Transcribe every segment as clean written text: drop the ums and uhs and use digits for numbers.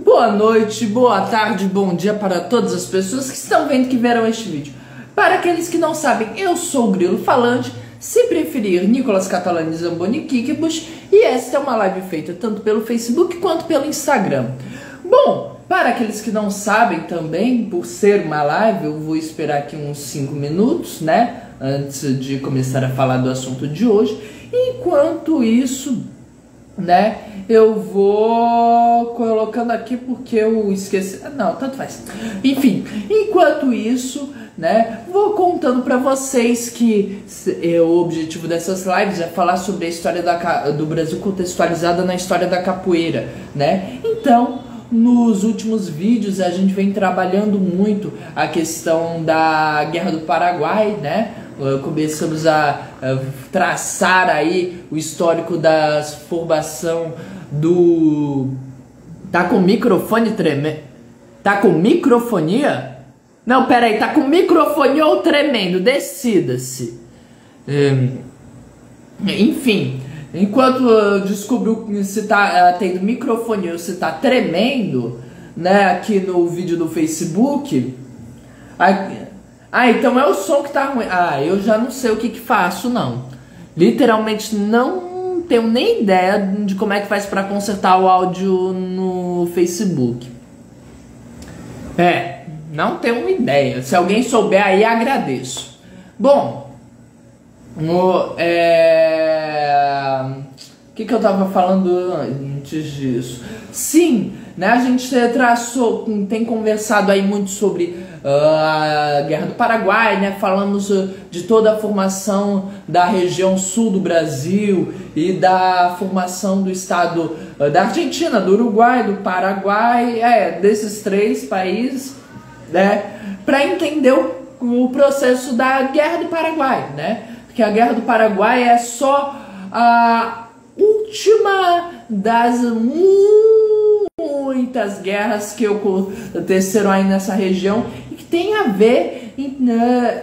Boa noite, boa tarde, bom dia para todas as pessoas que estão vendo, que verão este vídeo. Para aqueles que não sabem, eu sou o Grilo Falante, se preferir, Nicolas Catalani Zamboni Kikbush, e esta é uma live feita tanto pelo Facebook quanto pelo Instagram. Bom, para aqueles que não sabem também, por ser uma live, eu vou esperar aqui uns 5 minutos, né, antes de começar a falar do assunto de hoje. Enquanto isso, né, eu vou colocando aqui porque eu esqueci, não, tanto faz. Enfim, enquanto isso, né, vou contando pra vocês que o objetivo dessas lives é falar sobre a história do Brasil contextualizada na história da capoeira, né. Então, nos últimos vídeos a gente vem trabalhando muito a questão da Guerra do Paraguai, né. Começamos a traçar aí o histórico da formação do... Tá com o microfone tremendo? Tá com microfonia? Não, peraí, tá com microfonia ou tremendo? Decida-se. Enfim, enquanto eu descubro se tá tendo microfonia ou se tá tremendo, né, aqui no vídeo do Facebook... então é o som que tá ruim. Eu já não sei o que faço, não. Literalmente não tenho nem ideia de como é que faz pra consertar o áudio no Facebook. Não tenho uma ideia. Se alguém souber aí, agradeço. Bom, o que eu tava falando antes disso? Sim, né, a gente tem conversado aí muito sobre a Guerra do Paraguai, né, falamos de toda a formação da região sul do Brasil e da formação do estado da Argentina, do Uruguai, do Paraguai, desses 3 países, né, para entender o processo da Guerra do Paraguai, né, porque a Guerra do Paraguai é só a última das muitas guerras que aconteceram aí nessa região e que tem a ver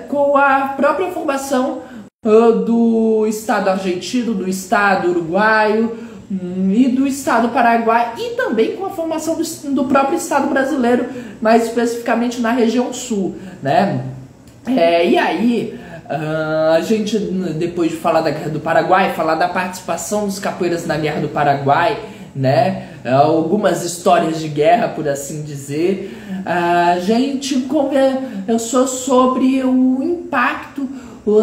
com a própria formação do Estado argentino, do Estado uruguaio e do Estado paraguai, e também com a formação do próprio Estado brasileiro, mais especificamente na região sul, né? E aí... a gente, depois de falar da Guerra do Paraguai, falar da participação dos capoeiras na Guerra do Paraguai, né, algumas histórias de guerra, por assim dizer, a gente conversou sobre o impacto,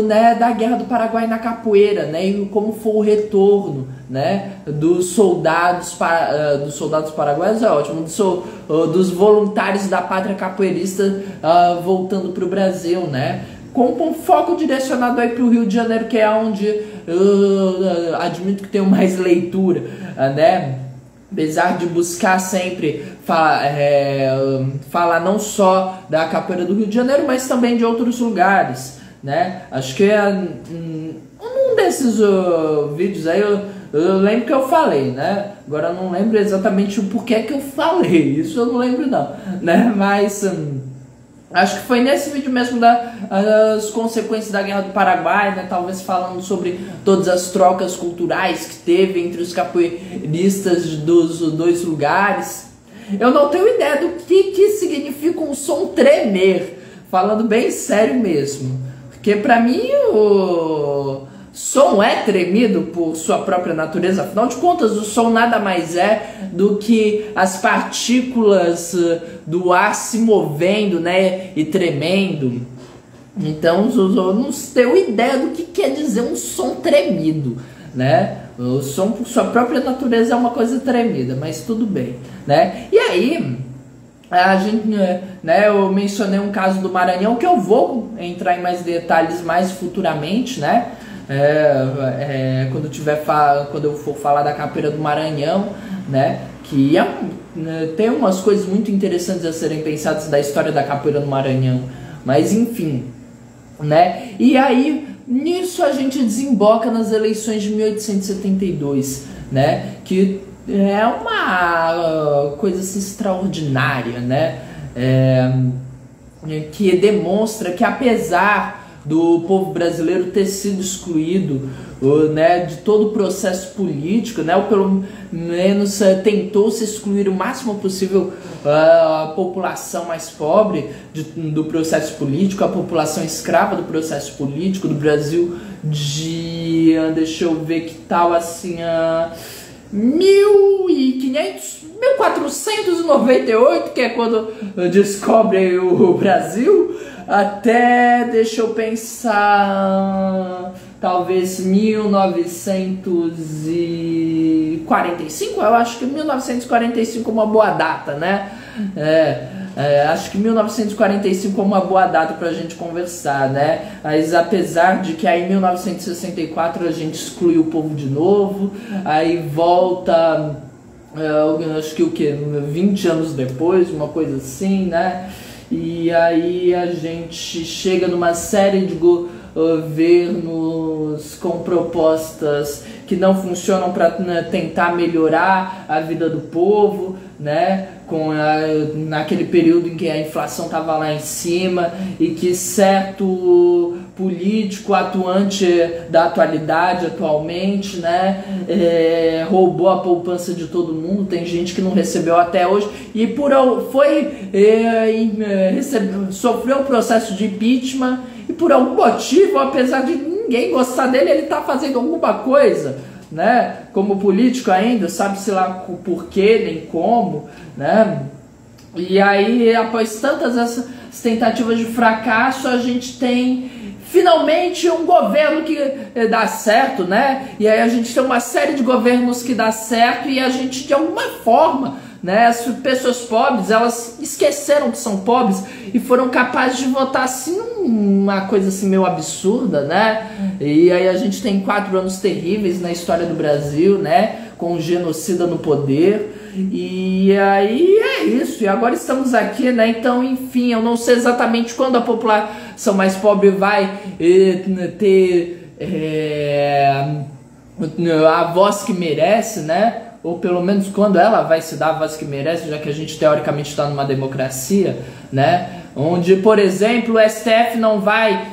né, da Guerra do Paraguai na capoeira, né, e como foi o retorno, né, dos soldados paraguaios, ótimo, dos voluntários da pátria capoeirista voltando para o Brasil, né, com um foco direcionado aí para o Rio de Janeiro, que é onde eu admito que tenho mais leitura, né? Apesar de buscar sempre falar não só da capoeira do Rio de Janeiro, mas também de outros lugares, né? Acho que um desses vídeos aí eu lembro que eu falei, né? Agora eu não lembro exatamente o porquê que eu falei, isso eu não lembro não, né? Mas... acho que foi nesse vídeo mesmo das consequências da Guerra do Paraguai, né? Talvez falando sobre todas as trocas culturais que teve entre os capoeiristas dos 2 lugares. Eu não tenho ideia do que significa um som tremer, falando bem sério mesmo. Porque pra mim o som é tremido por sua própria natureza. Afinal de contas, o som nada mais é do que as partículas do ar se movendo, né, e tremendo. Então, eu não tenho ideia do que quer dizer um som tremido, né? O som, por sua própria natureza, é uma coisa tremida, mas tudo bem, né? E aí, a gente, né, eu mencionei um caso do Maranhão, que eu vou entrar em mais detalhes mais futuramente, né? Quando eu for falar da capoeira do Maranhão, né, que tem umas coisas muito interessantes a serem pensadas da história da capoeira do Maranhão, mas enfim, né, e aí nisso a gente desemboca nas eleições de 1872, né, que é uma coisa assim, extraordinária, né, que demonstra que apesar do povo brasileiro ter sido excluído, né, de todo o processo político, né, ou pelo menos tentou-se excluir o máximo possível a população mais pobre do processo político, a população escrava do processo político do Brasil deixa eu ver que tal assim, 1498, que é quando descobrem o Brasil, até, deixa eu pensar, talvez 1945, eu acho que 1945 é uma boa data, né? Acho que 1945 é uma boa data pra gente conversar, né? Mas apesar de que aí em 1964 a gente excluiu o povo de novo, aí volta, acho que 20 anos depois, uma coisa assim, né? E aí a gente chega numa série de governos com propostas que não funcionam para tentar melhorar a vida do povo, né? Naquele período em que a inflação estava lá em cima e que certo político atuante da atualidade atualmente, né, roubou a poupança de todo mundo. Tem gente que não recebeu até hoje e sofreu um processo de impeachment e por algum motivo, apesar de ninguém gostar dele, ele está fazendo alguma coisa, né, como político ainda, sabe-se lá o porquê, nem como, né? E aí, após tantas essas tentativas de fracasso, a gente tem finalmente um governo que dá certo, né? E aí a gente tem uma série de governos que dá certo e a gente, de alguma forma, né, as pessoas pobres, elas esqueceram que são pobres e foram capazes de votar assim, uma coisa assim meio absurda, né? E aí a gente tem 4 anos terríveis na história do Brasil, né, com um genocida no poder. E aí é isso, e agora estamos aqui, né? Então, enfim, eu não sei exatamente quando a população mais pobre vai ter a voz que merece, né? Ou pelo menos quando ela vai se dar a voz que merece, já que a gente teoricamente está numa democracia, né? Onde, por exemplo, o STF não vai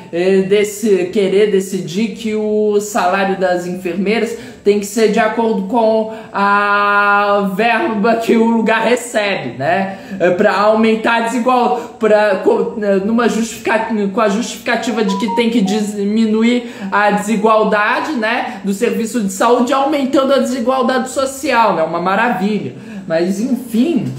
querer decidir que o salário das enfermeiras tem que ser de acordo com a verba que o lugar recebe, né? Para aumentar a desigualdade, com a justificativa de que tem que diminuir a desigualdade, né, do serviço de saúde, aumentando a desigualdade social, né? Uma maravilha. Mas enfim.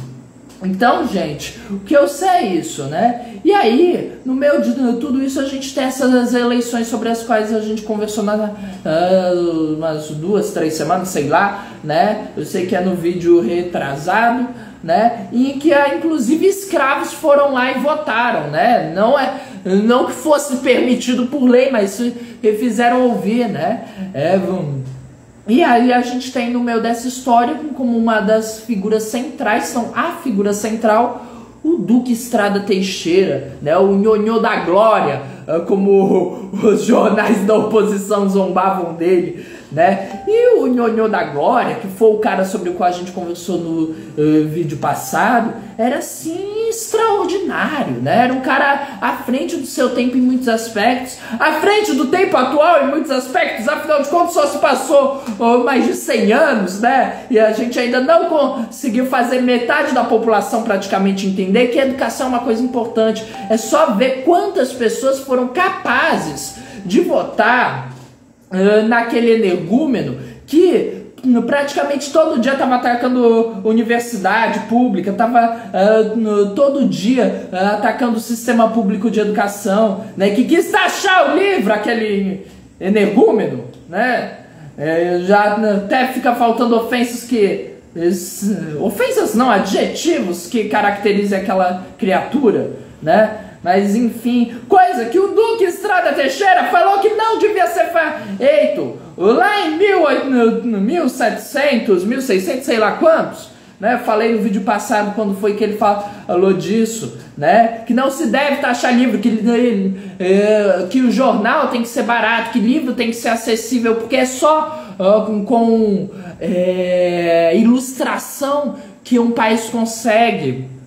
Então, gente, o que eu sei é isso, né? E aí, no meio de tudo isso, a gente tem essas eleições sobre as quais a gente conversou umas 2, 3 semanas, sei lá, né? Eu sei que é no vídeo retrasado, né? E em que, inclusive, escravos foram lá e votaram, né? Não que fosse permitido por lei, mas fizeram ouvir, né? E aí a gente tem no meio dessa história como uma das figuras centrais, são a figura central, o Duque Estrada Teixeira, né, o Nhonhô da Glória, como os jornais da oposição zombavam dele, né? E o Nhonhô da Glória, que foi o cara sobre o qual a gente conversou no vídeo passado, era assim extraordinário, né? Era um cara à frente do seu tempo em muitos aspectos, à frente do tempo atual em muitos aspectos, afinal de contas só se passou mais de 100 anos, né? E a gente ainda não conseguiu fazer metade da população praticamente entender que a educação é uma coisa importante. É só ver quantas pessoas foram capazes de votar naquele energúmeno que praticamente todo dia estava atacando universidade pública, estava todo dia atacando o sistema público de educação, né, que quis taxar o livro, aquele energúmeno, né, já até fica faltando adjetivos que caracterizem aquela criatura, né? Mas enfim, coisa que o Duque Estrada Teixeira falou que não devia ser feito lá em 1700, 1600, sei lá quantos, né? Falei no vídeo passado quando foi que ele falou disso, né? Que não se deve taxar livro, que o jornal tem que ser barato, que livro tem que ser acessível, porque é só com ilustração que um país consegue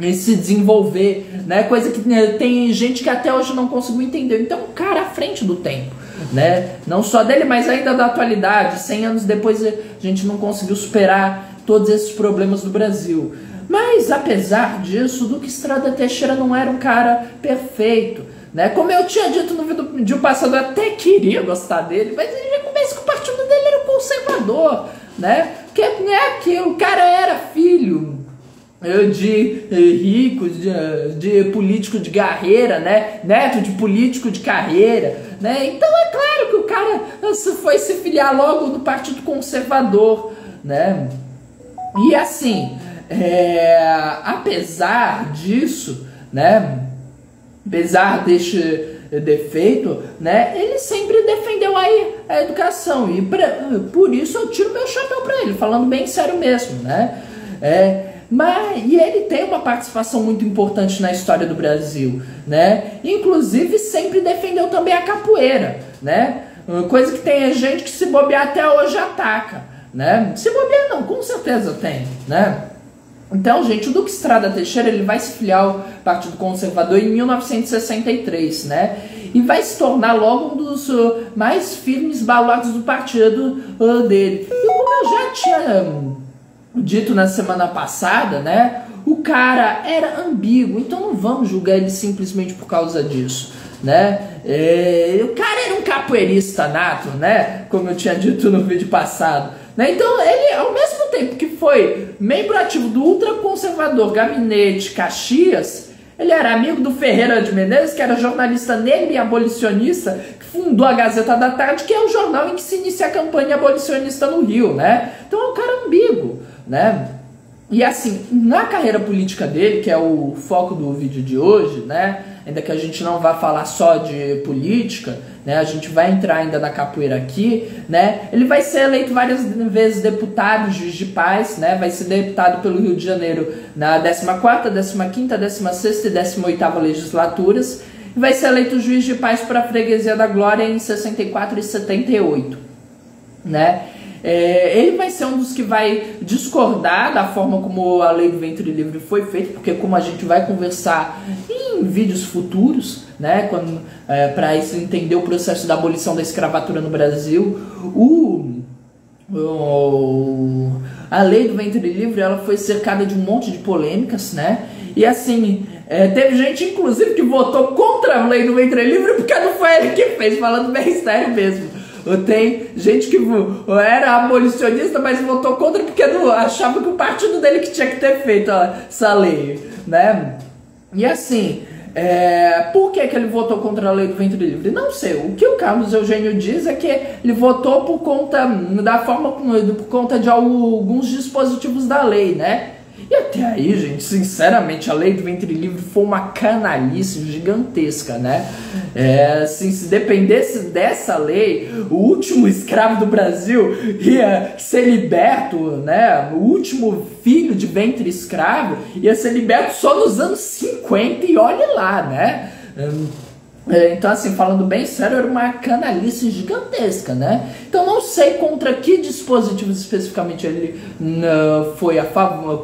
e se desenvolver, né? Coisa que tem gente que até hoje não conseguiu entender. Então, um cara à frente do tempo, né? Não só dele, mas ainda da atualidade. 100 anos depois a gente não conseguiu superar todos esses problemas do Brasil. Mas, apesar disso, Duque Estrada Teixeira não era um cara perfeito, né? Como eu tinha dito no vídeo passado, eu até queria gostar dele, mas ele já começa que o partido dele era conservador, né? Porque não é aquilo, o cara era filho de ricos, de político de carreira, né? Neto de político de carreira, né? Então é claro que o cara foi se filiar logo no Partido Conservador, né? E assim, apesar disso, né? Apesar deste defeito, né? Ele sempre defendeu aí a educação e por isso eu tiro meu chapéu para ele, falando bem sério mesmo, né? E ele tem uma participação muito importante na história do Brasil, né? Inclusive sempre defendeu também a capoeira, né? Coisa que tem gente que se bobear até hoje ataca, né? Se bobear não, com certeza tem, né? Então, gente, o Duque Estrada Teixeira ele vai se filiar ao Partido Conservador em 1963, né? E vai se tornar logo um dos mais firmes baluartes do partido dele. E como eu já tinha dito na semana passada, né? O cara era ambíguo, então não vamos julgar ele simplesmente por causa disso, né? O cara era um capoeirista nato, né? Como eu tinha dito no vídeo passado, né? Então ele, ao mesmo tempo que foi membro ativo do ultraconservador Gabinete Caxias, ele era amigo do Ferreira de Menezes, que era jornalista negro e abolicionista, que fundou a Gazeta da Tarde, que é o jornal em que se inicia a campanha abolicionista no Rio, né? Então é um cara ambíguo, né? E assim, na carreira política dele, que é o foco do vídeo de hoje, né? Ainda que a gente não vá falar só de política, né? A gente vai entrar ainda na capoeira aqui, né? Ele vai ser eleito várias vezes deputado, juiz de paz, né? Vai ser deputado pelo Rio de Janeiro na 14ª, 15ª, 16ª e 18ª legislaturas. E vai ser eleito juiz de paz para a Freguesia da Glória em 64 e 78, né? Ele vai ser um dos que vai discordar da forma como a lei do ventre livre foi feita, porque como a gente vai conversar em vídeos futuros, né, para isso entender o processo da abolição da escravatura no Brasil, a lei do ventre livre ela foi cercada de um monte de polêmicas, né, e assim, teve gente inclusive que votou contra a lei do ventre livre porque não foi ele que fez, falando bem sério mesmo. Tem gente que era abolicionista, mas votou contra porque não achava que o partido dele que tinha que ter feito essa lei, né? E assim, por que ele votou contra a lei do ventre livre? Não sei. O que o Carlos Eugênio diz é que ele votou por conta por conta de alguns dispositivos da lei, né? E até aí, gente, sinceramente, a lei do ventre livre foi uma canalice gigantesca, né? Assim, se dependesse dessa lei, o último escravo do Brasil ia ser liberto, né? O último filho de ventre escravo ia ser liberto só nos anos 50 e olhe lá, né? Então, assim, falando bem sério, era uma canalice gigantesca, né? Então, não sei contra que dispositivos especificamente ele foi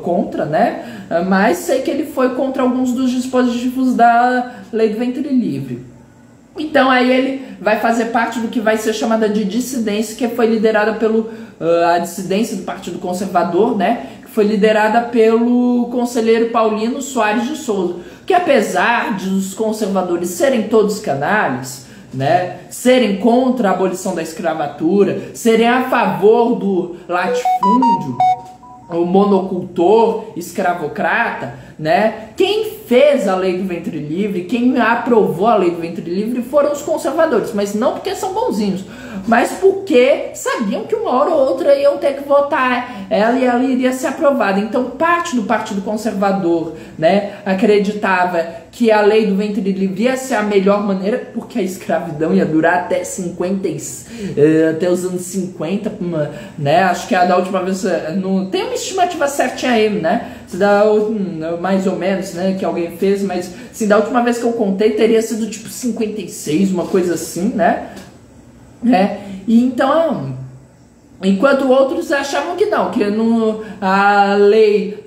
contra, né? Mas sei que ele foi contra alguns dos dispositivos da lei do ventre livre. Então, aí ele vai fazer parte do que vai ser chamada de dissidência, que foi liderada a dissidência do Partido Conservador, né? Que foi liderada pelo conselheiro Paulino Soares de Souza. Que apesar de os conservadores serem todos canalhas, né, serem contra a abolição da escravatura, serem a favor do latifúndio, o monocultor, escravocrata, né, quem fez a lei do ventre livre, quem aprovou a lei do ventre livre foram os conservadores, mas não porque são bonzinhos, mas porque sabiam que uma hora ou outra iam ter que votar ela e ela iria ser aprovada. Então parte do Partido Conservador, né, acreditava que a lei do ventre livre ia ser a melhor maneira, porque a escravidão ia durar até até os anos 50, né? Acho que a da última vez, não tem uma estimativa certinha aí, né? Se dá mais ou menos, né, que alguém fez, mas assim, da última vez que eu contei teria sido tipo 56, uma coisa assim, né? E então Enquanto outros achavam que não, a lei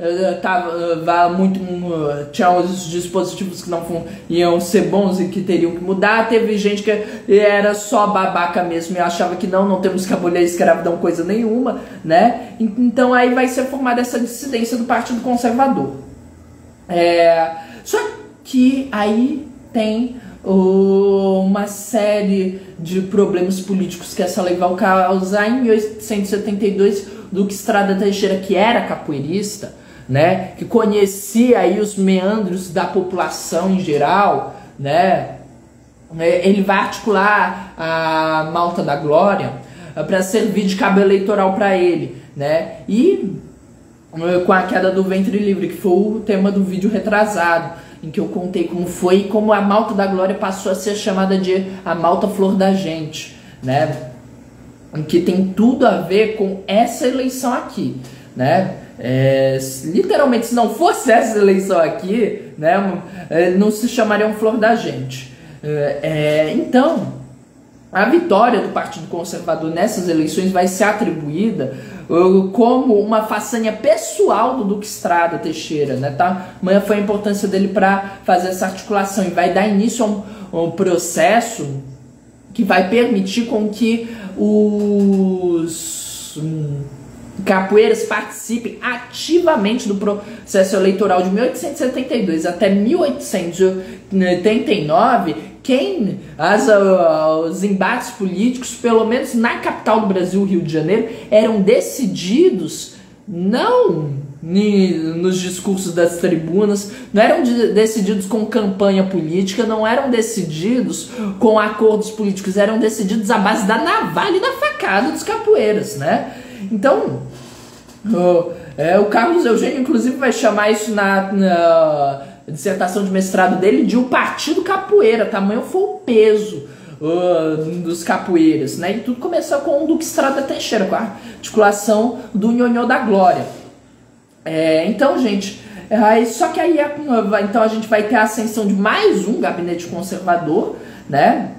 tinha os dispositivos que não iam ser bons e que teriam que mudar. Teve gente que era só babaca mesmo e achava que não temos que abolir a escravidão coisa nenhuma, né? Então aí vai ser formada essa dissidência do Partido Conservador. Só que aí tem uma série de problemas políticos que essa lei vai causar. Em 1872, Duque Estrada Teixeira, que era capoeirista, né, que conhecia aí os meandros da população em geral, né, ele vai articular a Malta da Glória para servir de cabo eleitoral para ele, né, e com a queda do ventre livre, que foi o tema do vídeo retrasado, em que eu contei como foi e como a Malta da Glória passou a ser chamada de a Malta Flor da Gente, né? Que tem tudo a ver com essa eleição aqui, né? Literalmente, se não fosse essa eleição aqui, né, não se chamariam Flor da Gente. Então, a vitória do Partido Conservador nessas eleições vai ser atribuída como uma façanha pessoal do Duque Estrada Teixeira, né? Tamanha foi a importância dele para fazer essa articulação, e vai dar início a um processo que vai permitir com que os capoeiras participem ativamente do processo eleitoral de 1872 até 1889. Os embates políticos, pelo menos na capital do Brasil, Rio de Janeiro, eram decididos não nos discursos das tribunas, não eram decididos com campanha política, não eram decididos com acordos políticos, eram decididos à base da navalha e da facada dos capoeiras, né? Então, o Carlos Eugênio, inclusive, vai chamar isso na dissertação de mestrado dele de o Partido Capoeira. Tamanho foi o peso dos capoeiras, né? E tudo começou com o Duque Estrada Teixeira, com a articulação do Nhonhô da Glória. Então, gente, só que aí então a gente vai ter a ascensão de mais um gabinete conservador, né?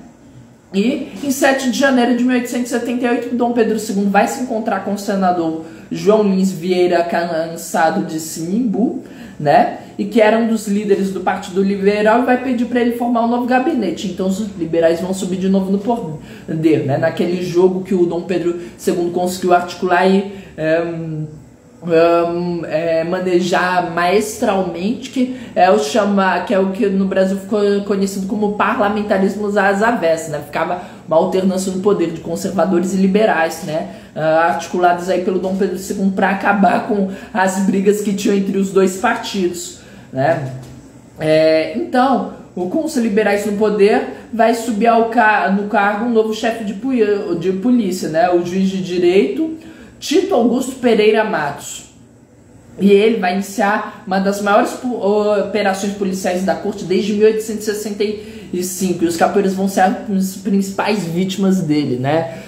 E em 7 de janeiro de 1878, Dom Pedro II vai se encontrar com o senador João Lins Vieira Cansado de Sinimbu, né? E que era um dos líderes do Partido Liberal, e vai pedir para ele formar um novo gabinete. Então os liberais vão subir de novo no poder, né? Naquele jogo que o Dom Pedro II conseguiu articular e manejar maestralmente, que é o que no Brasil ficou conhecido como parlamentarismo às avessas, né? Ficava uma alternância no poder de conservadores e liberais, né? Articulados aí pelo Dom Pedro II para acabar com as brigas que tinham entre os dois partidos, né? Então, com os liberais no poder, vai subir no cargo um novo chefe de polícia, né? O juiz de direito Tito Augusto Pereira Matos. E ele vai iniciar uma das maiores operações policiais da corte desde 1865. E os capoeiras vão ser as principais vítimas dele, né?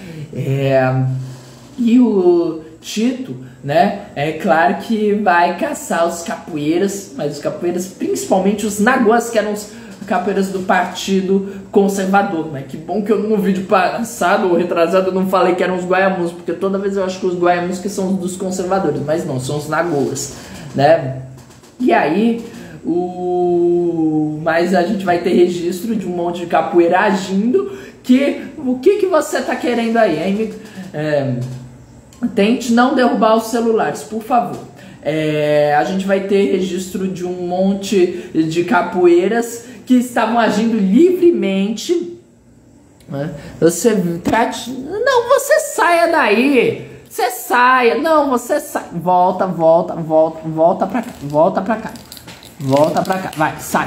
E o Tito, né, é claro que vai caçar os capoeiras, mas os capoeiras, principalmente os naguas, que eram os capoeiras do Partido Conservador, né? Que bom que eu no vídeo passado ou retrasado eu não falei que eram os guaiamus, porque toda vez eu acho que os guaiamus que são dos conservadores, mas não, são os nagoas, né? E aí, mas a gente vai ter registro de um monte de capoeira agindo. O que você tá querendo aí, hein? Tente não derrubar os celulares, por favor. A gente vai ter registro de um monte de capoeiras que estavam agindo livremente. Você saia daí. Você saia. Não, você sai. Volta pra cá. Volta pra cá. Vai, sai.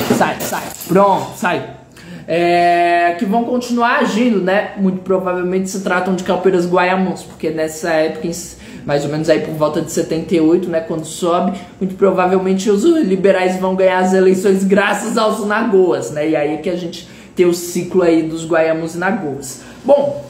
Pronto, sai. Que vão continuar agindo, né? Muito provavelmente se tratam de capoeiras guaiamuns, porque nessa época, mais ou menos aí por volta de 78, né, quando sobe, muito provavelmente os liberais vão ganhar as eleições graças aos nagoas, né? E aí é que a gente tem o ciclo aí dos guaiamuns e nagoas. Bom,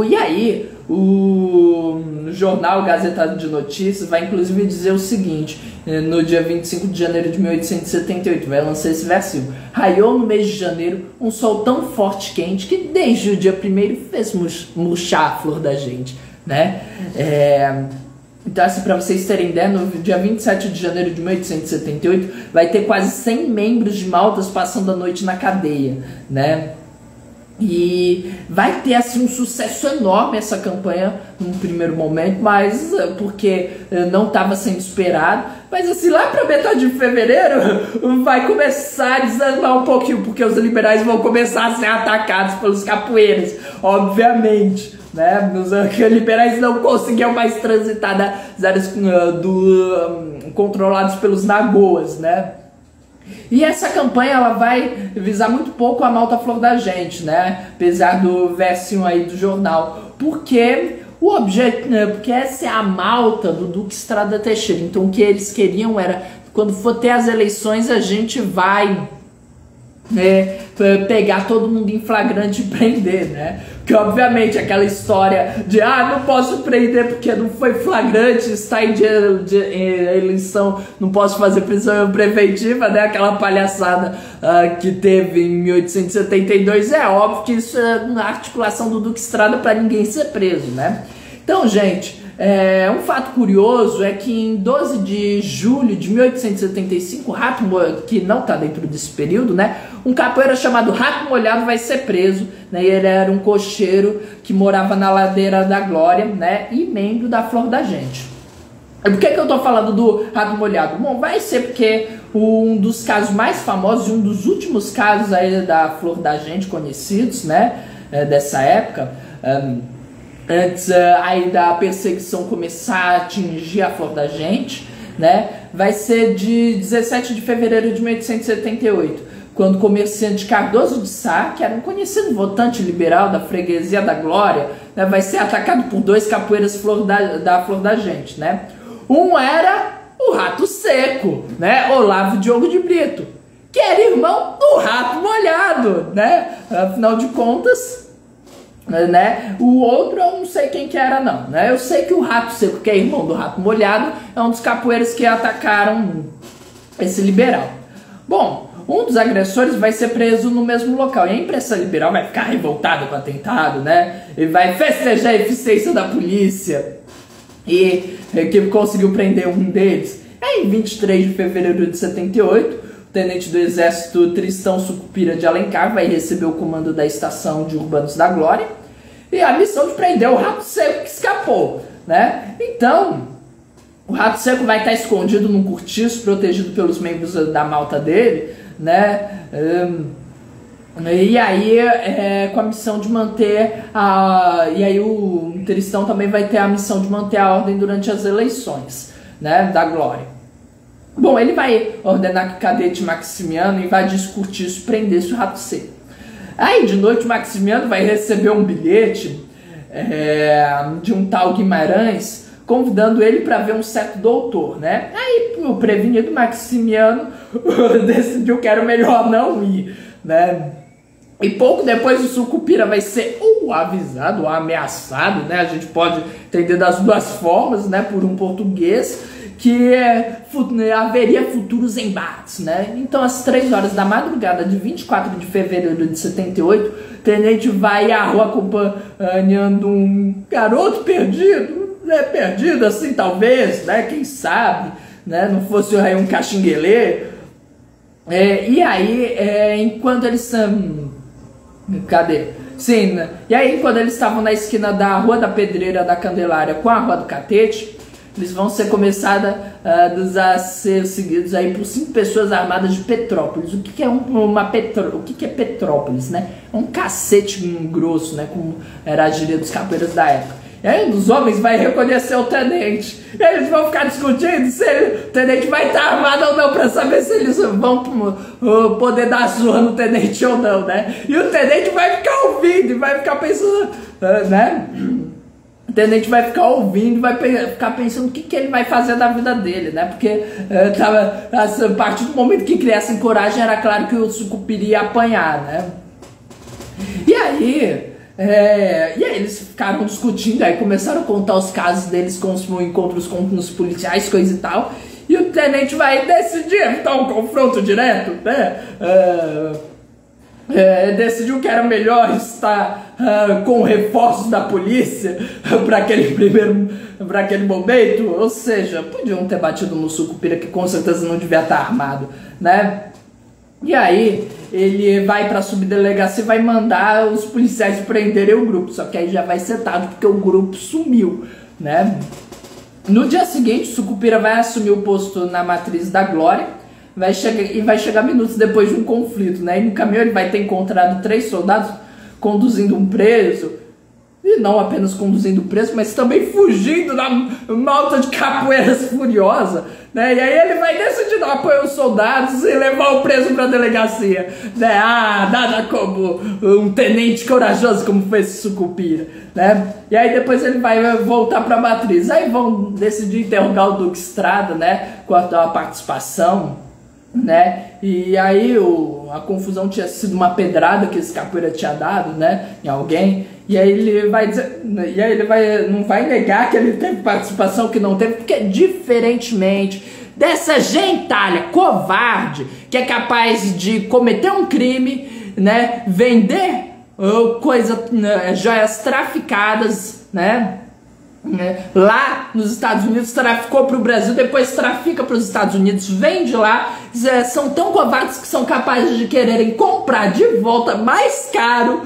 e aí o jornal Gazeta de Notícias vai inclusive dizer o seguinte, no dia 25 de janeiro de 1878, vai lançar esse versículo: raiou no mês de janeiro um sol tão forte e quente que desde o dia 1º fez murchar a flor da gente. né? Então, assim, para vocês terem ideia, no dia 27 de janeiro de 1878, vai ter quase 100 membros de Maltas passando a noite na cadeia, né? E vai ter, assim, um sucesso enorme essa campanha num primeiro momento, mas porque não estava sendo esperado. Mas, assim, lá para metade de fevereiro vai começar a desandar um pouquinho, porque os liberais vão começar a ser atacados pelos capoeiras, obviamente. Né? Os liberais não conseguiam mais transitar das áreas controladas pelos nagoas, né? E essa campanha ela vai visar muito pouco a Malta Flor da Gente, né? Apesar do versinho aí do jornal, porque porque essa é a Malta do Duque Estrada Teixeira. Então o que eles queriam era, quando for ter as eleições, a gente vai pegar todo mundo em flagrante e prender, né? Porque obviamente aquela história de não posso prender porque não foi flagrante, está em eleição, não posso fazer prisão preventiva, né? Aquela palhaçada que teve em 1872, é óbvio que isso é uma articulação do Duque Estrada para ninguém ser preso, né? Então, gente, um fato curioso é que em 12 de julho de 1875, Rato Molhado, que não está dentro desse período, né, um capoeira chamado Rato Molhado vai ser preso, né, e ele era um cocheiro que morava na Ladeira da Glória, né, e membro da Flor da Gente. Por que eu tô falando do Rato Molhado? Bom, vai ser porque um dos casos mais famosos, um dos últimos casos aí da Flor da Gente conhecidos, né, dessa época, antes aí da perseguição começar a atingir a Flor da Gente, né, vai ser de 17 de fevereiro de 1878, quando o comerciante Cardoso de Sá, que era um conhecido votante liberal da Freguesia da Glória, né, vai ser atacado por dois capoeiras da Flor da Gente, né. Um era o Rato Seco, né, Olavo Diogo de Brito, que era irmão do Rato Molhado, né, afinal de contas, né? O outro eu não sei quem que era não, né? Eu sei que o Rato Seco, que é irmão do Rato Molhado, é um dos capoeiras que atacaram esse liberal. Bom, um dos agressores vai ser preso no mesmo local, e a imprensa liberal vai ficar revoltada com o atentado, né? E vai festejar a eficiência da polícia e que conseguiu prender um deles. Aí, em 23 de fevereiro de 78, o tenente do exército Tristão Sucupira de Alencar vai receber o comando da estação de Urbanos da Glória e a missão de prender o Rato Seco que escapou, né? Então, o Rato Seco vai estar escondido num cortiço, protegido pelos membros da malta dele, né? E aí, com a missão de manter E aí o Tristão também vai ter a missão de manter a ordem durante as eleições, né, da Glória. Bom, ele vai ordenar que o cadete Maximiano invadisse o cortiço e prendesse o Rato Seco. Aí, de noite, o Maximiano vai receber um bilhete de um tal Guimarães, convidando ele para ver um certo doutor, né? Aí, o prevenido Maximiano decidiu que era melhor não ir, né? E pouco depois o Sucupira vai ser avisado ou ameaçado, né? A gente pode entender das duas formas, né? Por um português, que haveria futuros embates, né? Então, às 3 horas da madrugada de 24 de fevereiro de 78, o tenente vai à rua acompanhando um garoto perdido, né? Perdido assim, talvez, né? Quem sabe, né? Não fosse aí um caxinguelê. E aí, enquanto eles... Cadê? Sim, né? E aí, quando eles estavam na esquina da Rua da Pedreira da Candelária com a Rua do Catete, eles vão ser começados a ser seguidos aí por 5 pessoas armadas de Petrópolis. O que é o que é Petrópolis, né? É um cacete grosso, né? Como era a gíria dos capoeiras da época. E aí um dos homens vai reconhecer o tenente. E aí eles vão ficar discutindo se o tenente vai estar armado ou não, para saber se eles vão poder dar surra no tenente ou não, né? E o tenente vai ficar ouvindo e vai ficar pensando, né? O tenente vai ficar ouvindo, vai ficar pensando o que ele vai fazer da vida dele, né? Porque a partir do momento que criassem coragem, era claro que o Sucupira ia apanhar, né? E aí eles ficaram discutindo, aí começaram a contar os casos deles com os encontros com os policiais, coisa e tal. E o tenente vai decidir evitar um confronto direto, né? decidiu que era melhor estar com reforços da polícia para aquele momento, ou seja, podiam ter batido no Sucupira, que com certeza não devia estar armado, né? E aí ele vai para a subdelegacia e vai mandar os policiais prenderem o grupo, só que aí já vai ser tarde porque o grupo sumiu, né? No dia seguinte, Sucupira vai assumir o posto na Matriz da Glória, vai chegar minutos depois de um conflito, né? E no caminho ele vai ter encontrado 3 soldados conduzindo um preso, e não apenas conduzindo o preso, mas também fugindo da malta de capoeiras furiosa, né? E aí ele vai decidir dar apoio aos soldados e levar o preso para a delegacia, né? Nada como um tenente corajoso como foi esse Sucupira, né? E aí depois ele vai voltar para a Matriz, aí vão decidir interrogar o Duque Estrada, né? Quanto à participação, né? E aí a confusão tinha sido uma pedrada que esse capoeira tinha dado, né, em alguém. E aí ele vai dizer, não vai negar que ele teve participação, que não teve, porque diferentemente dessa gentalha covarde que é capaz de cometer um crime, né, vender joias traficadas, né, lá nos Estados Unidos, traficou para o Brasil, depois trafica para os Estados Unidos, vende lá, são tão covardes que são capazes de quererem comprar de volta mais caro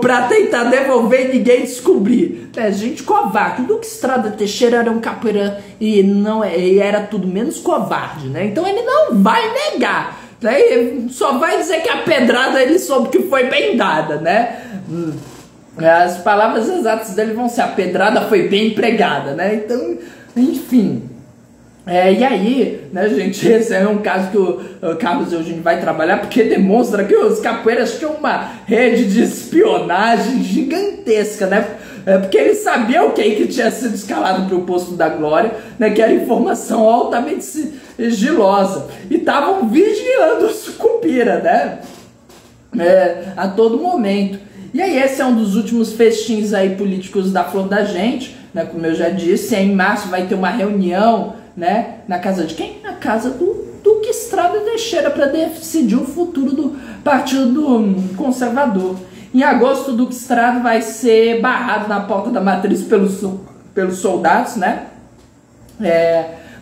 para tentar devolver e ninguém descobrir. Gente covarde. O Duque Estrada Teixeira era um capoeira e era tudo menos covarde, né? Então ele não vai negar, né? Ele só vai dizer que a pedrada ele soube que foi bem dada, né? As palavras exatas dele vão ser: a pedrada foi bem empregada, né? Então, enfim. E aí, né, gente, esse é um caso que o Carlos Eugênio vai trabalhar, porque demonstra que os capoeiras tinham uma rede de espionagem gigantesca, né? Porque eles sabiam quem que tinha sido escalado para o posto da Glória, né? Que era informação altamente sigilosa. E estavam vigiando o Sucupira, né? A todo momento. E aí esse é um dos últimos festins aí políticos da Flor da Gente, né? Como eu já disse, em março vai ter uma reunião, né? Na casa de quem? Na casa do Duque Estrada Teixeira, para decidir o futuro do Partido Conservador. Em agosto, o Duque Estrada vai ser barrado na porta da Matriz pelos soldados, né?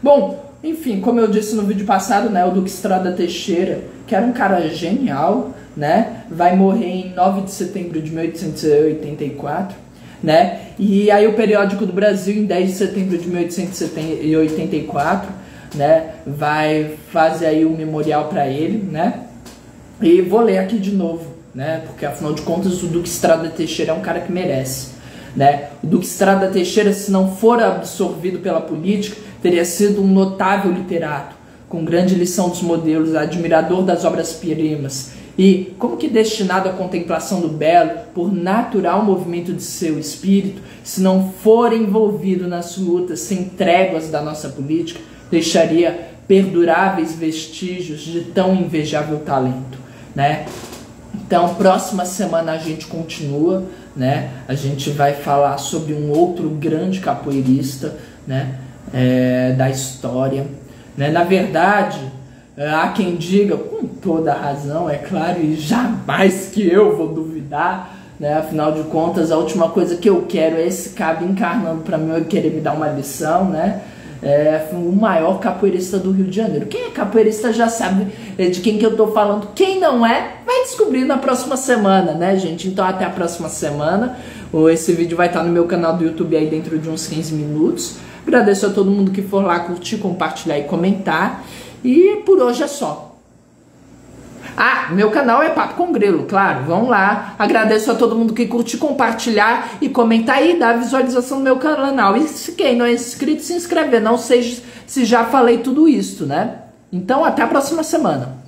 Bom, enfim, como eu disse no vídeo passado, né? O Duque Estrada Teixeira, que era um cara genial, né, vai morrer em 9 de setembro de 1884, né, e aí o Periódico do Brasil, em 10 de setembro de 1884, né, vai fazer aí um memorial para ele, né, e vou ler aqui de novo, né, porque afinal de contas o Duque Estrada Teixeira é um cara que merece, né. O Duque Estrada Teixeira, se não for absorvido pela política, teria sido um notável literato, com grande lição dos modelos, admirador das obras-primas, e, como que destinado à contemplação do belo, por natural movimento de seu espírito, se não for envolvido nas lutas sem tréguas da nossa política, deixaria perduráveis vestígios de tão invejável talento, né? Então, próxima semana a gente continua, né? A gente vai falar sobre um outro grande capoeirista, né? Da história, né? Na verdade, há quem diga, com toda a razão, é claro, e jamais que eu vou duvidar, né? Afinal de contas, a última coisa que eu quero é esse cabo encarnando para mim e querer me dar uma lição, né? O maior capoeirista do Rio de Janeiro. Quem é capoeirista já sabe de quem que eu tô falando. Quem não é, vai descobrir na próxima semana, né, gente? Então até a próxima semana. Esse vídeo vai estar no meu canal do YouTube aí dentro de uns 15 minutos. Agradeço a todo mundo que for lá curtir, compartilhar e comentar. E por hoje é só. Meu canal é Papo com Grilo, claro, vão lá. Agradeço a todo mundo que curte, compartilhar e comentar aí, dar visualização no meu canal. E se quem não é inscrito, se inscrever. Não sei se já falei tudo isso, né? Então até a próxima semana.